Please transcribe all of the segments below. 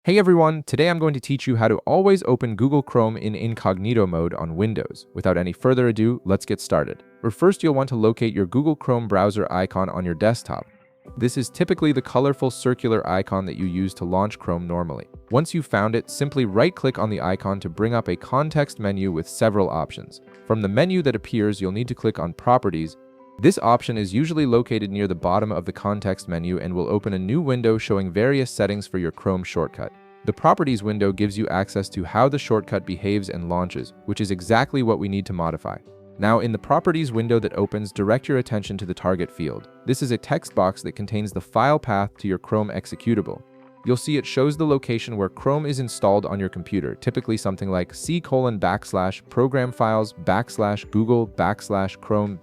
Hey everyone, today I'm going to teach you how to always open Google Chrome in incognito mode on Windows. Without any further ado, let's get started. First, you'll want to locate your Google Chrome browser icon on your desktop. This is typically the colorful circular icon that you use to launch Chrome normally. Once you've found it, simply right-click on the icon to bring up a context menu with several options. From the menu that appears, you'll need to click on Properties. This option is usually located near the bottom of the context menu and will open a new window showing various settings for your Chrome shortcut. The Properties window gives you access to how the shortcut behaves and launches, which is exactly what we need to modify. Now, in the Properties window that opens, direct your attention to the target field. This is a text box that contains the file path to your Chrome executable. You'll see it shows the location where Chrome is installed on your computer, typically something like /program files /google /chrome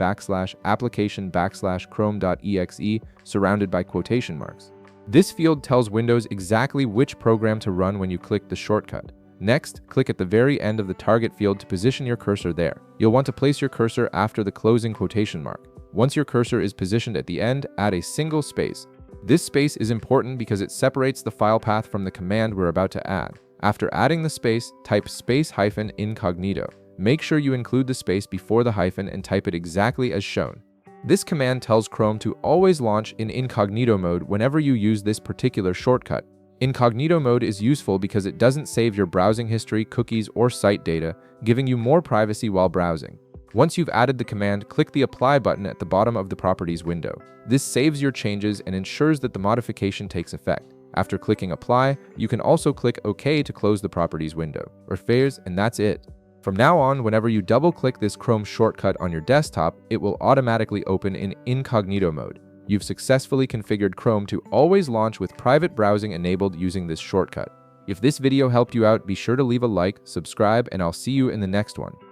/application /chrome.exe surrounded by quotation marks. This field tells Windows exactly which program to run when you click the shortcut. Next, click at the very end of the target field to position your cursor there. You'll want to place your cursor after the closing quotation mark. Once your cursor is positioned at the end, add a single space. This space is important because it separates the file path from the command we're about to add. After adding the space, type --incognito. Make sure you include the space before the hyphen and type it exactly as shown. This command tells Chrome to always launch in incognito mode whenever you use this particular shortcut. Incognito mode is useful because it doesn't save your browsing history, cookies, or site data, giving you more privacy while browsing. Once you've added the command, click the Apply button at the bottom of the Properties window. This saves your changes and ensures that the modification takes effect. After clicking Apply, you can also click OK to close the Properties window. And that's it. From now on, whenever you double-click this Chrome shortcut on your desktop, it will automatically open in incognito mode. You've successfully configured Chrome to always launch with private browsing enabled using this shortcut. If this video helped you out, be sure to leave a like, subscribe, and I'll see you in the next one.